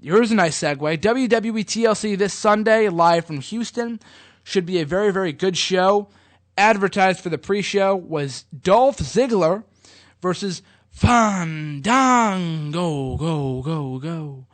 here's a nice segue. WWE TLC this Sunday, live from Houston. Should be a very, very good show. Advertised for the pre-show was Dolph Ziggler versus Fandango. Go.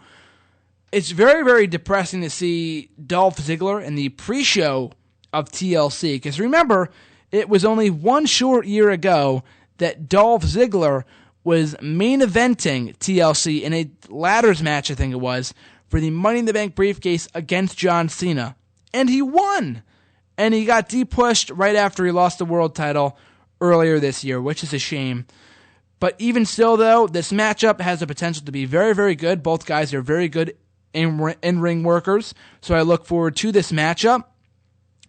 It's very, very depressing to see Dolph Ziggler in the pre-show of TLC. Because remember, it was only one short year ago that Dolph Ziggler was main eventing TLC in a ladders match, I think it was, for the Money in the Bank briefcase against John Cena. And he won! And he got depushed right after he lost the world title earlier this year, which is a shame. But even still, though, this matchup has the potential to be very, very good. Both guys are very good in-ring workers, so I look forward to this matchup.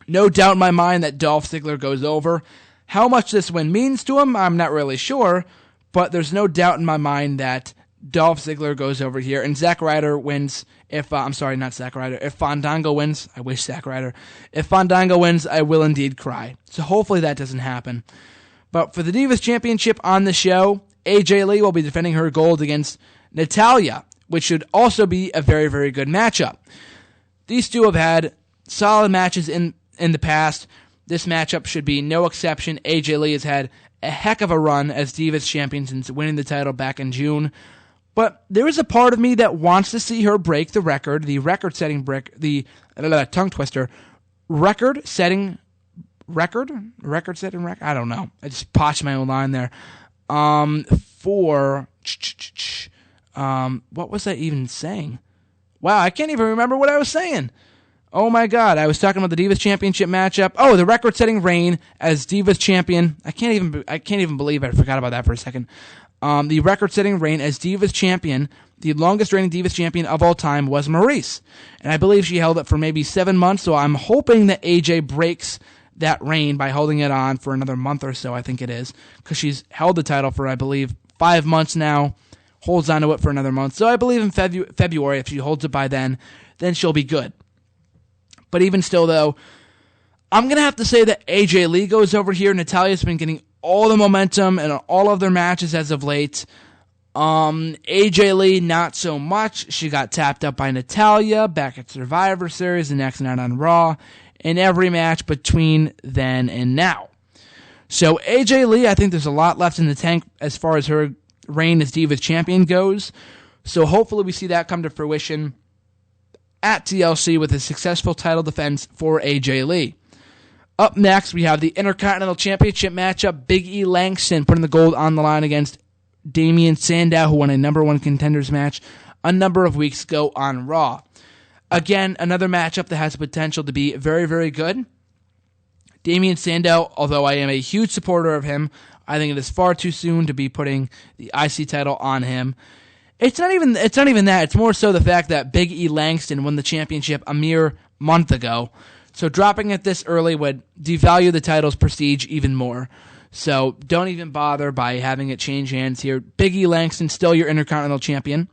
No doubt in my mind that Dolph Ziggler goes over. How much this win means to him, I'm not really sure, but there's no doubt in my mind that Dolph Ziggler goes over here, and Zack Ryder wins. If Fandango wins, I wish Zack Ryder. If Fandango wins, I will indeed cry. So hopefully that doesn't happen. But for the Divas Championship on the show, AJ Lee will be defending her gold against Natalya, which should also be a very, very good matchup. These two have had solid matches in the past. This matchup should be no exception. AJ Lee has had a heck of a run as Divas Champion since winning the title back in June. But there is a part of me that wants to see her break the record, record-setting record. I don't know. I just botched my own line there. What was I even saying? Wow, I can't even remember what I was saying. Oh my God, I was talking about the Divas Championship matchup. Oh, the record-setting reign as Divas Champion. I can't even believe I forgot about that for a second. The record-setting reign as Divas Champion, the longest-reigning Divas Champion of all time, was Maurice. And I believe she held it for maybe 7 months, so I'm hoping that AJ breaks that reign by holding it on for another month or so, I think it is, because she's held the title for, I believe, 5 months now, holds on to it for another month. So I believe in February, if she holds it by then she'll be good. But even still, though, I'm going to have to say that AJ Lee goes over here. Natalya's been getting all the momentum in all of their matches as of late. AJ Lee, not so much. She got tapped up by Natalya back at Survivor Series, the next night on Raw, in every match between then and now. So AJ Lee, I think there's a lot left in the tank as far as her reign as Divas Champion goes. So hopefully we see that come to fruition at TLC with a successful title defense for AJ Lee. Up next, we have the Intercontinental Championship matchup. Big E Langston putting the gold on the line against Damian Sandow, who won a number one contenders match a number of weeks ago on Raw. Again, another matchup that has the potential to be very, very good. Damian Sandow, although I am a huge supporter of him, I think it is far too soon to be putting the IC title on him. It's not even that. It's more so the fact that Big E Langston won the championship a mere month ago. So dropping it this early would devalue the title's prestige even more. So don't even bother by having it change hands here. Big E Langston, still your Intercontinental Champion.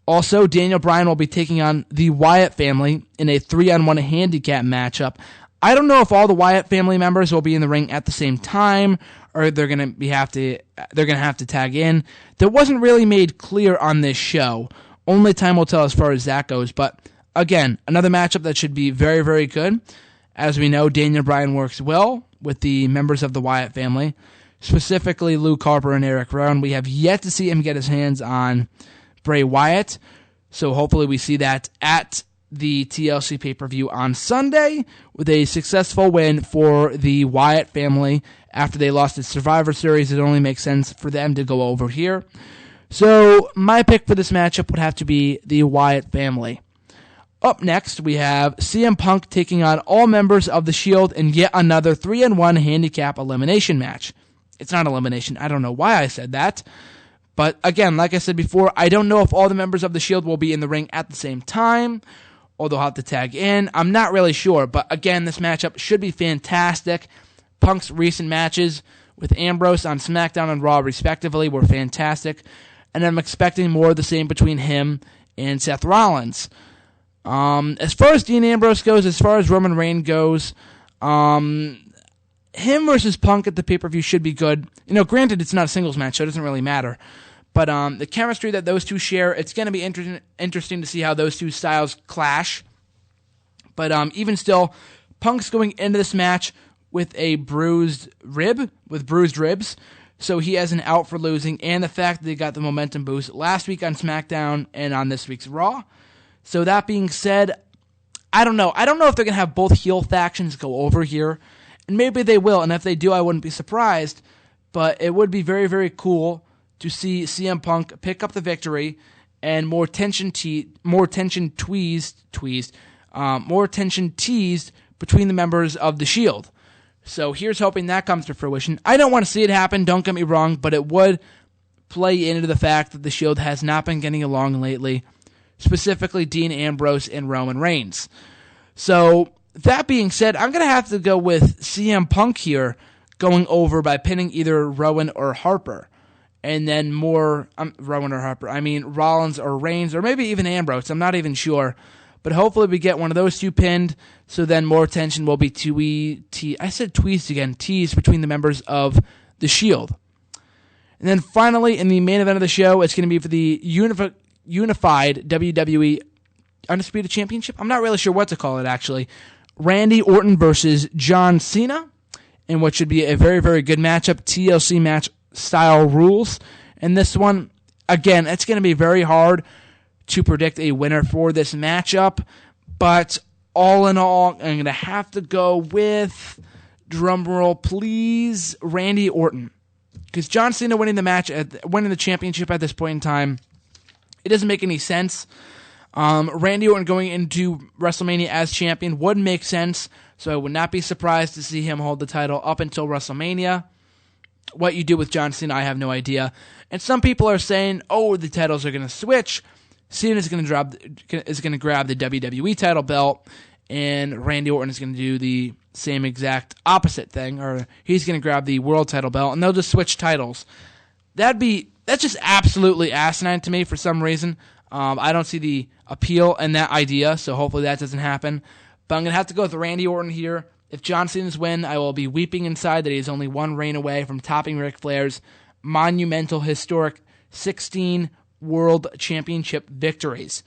Also, Daniel Bryan will be taking on the Wyatt family in a 3-on-1 handicap matchup. I don't know if all the Wyatt family members will be in the ring at the same time, or they're gonna have to tag in. That wasn't really made clear on this show. Only time will tell as far as that goes. But again, another matchup that should be very, very good. As we know, Daniel Bryan works well with the members of the Wyatt family, specifically Luke Harper and Eric Rowan. We have yet to see him get his hands on Bray Wyatt, so hopefully we see that at the TLC pay-per-view on Sunday with a successful win for the Wyatt family. After they lost at Survivor Series, it only makes sense for them to go over here. So my pick for this matchup would have to be the Wyatt family. Up next, we have CM Punk taking on all members of The Shield in yet another 3-on-1 handicap elimination match. It's not elimination. I don't know why I said that. But again, like I said before, I don't know if all the members of The Shield will be in the ring at the same time, or they'll have to tag in. I'm not really sure. But again, this matchup should be fantastic. Punk's recent matches with Ambrose on SmackDown and Raw, respectively, were fantastic. And I'm expecting more of the same between him and Seth Rollins. As far as Dean Ambrose goes, as far as Roman Reigns goes, him versus Punk at the pay-per-view should be good. You know, granted, it's not a singles match, so it doesn't really matter. But the chemistry that those two share, it's going to be interesting to see how those two styles clash. But even still, Punk's going into this match with a bruised ribs. So he has an out for losing, and the fact that they got the momentum boost last week on SmackDown and on this week's Raw. So that being said, I don't know. I don't know if they're going to have both heel factions go over here, and maybe they will, and if they do, I wouldn't be surprised. But it would be very, very cool to see CM Punk pick up the victory and more tension teased between the members of the Shield. So here's hoping that comes to fruition. I don't want to see it happen, don't get me wrong, but it would play into the fact that the Shield has not been getting along lately, specifically Dean Ambrose and Roman Reigns. So that being said, I'm going to have to go with CM Punk here going over by pinning either Rowan or Harper. And then Rollins or Reigns, or maybe even Ambrose. I'm not even sure. But hopefully we get one of those two pinned, so then more tension will be teased between the members of the Shield. And then finally, in the main event of the show, it's going to be for the unified WWE Undisputed Championship. I'm not really sure what to call it, actually. Randy Orton versus John Cena, in what should be a very, very good matchup. TLC match style rules. And this one, again, it's going to be very hard to predict a winner for this matchup, but all in all, I'm going to have to go with, drumroll please, Randy Orton. Because John Cena winning the championship at this point in time, it doesn't make any sense. Randy Orton going into WrestleMania as champion would make sense, so I would not be surprised to see him hold the title up until WrestleMania. What you do with John Cena, I have no idea. And some people are saying, the titles are going to switch. Cena is going to grab the WWE title belt, and Randy Orton is going to do the same exact opposite thing, or he's going to grab the world title belt, and they'll just switch titles. That's just absolutely asinine to me for some reason. I don't see the appeal in that idea, so hopefully that doesn't happen. But I'm going to have to go with Randy Orton here. If John Cena's win, I will be weeping inside that he is only one reign away from topping Ric Flair's monumental, historic 16 World Championship victories.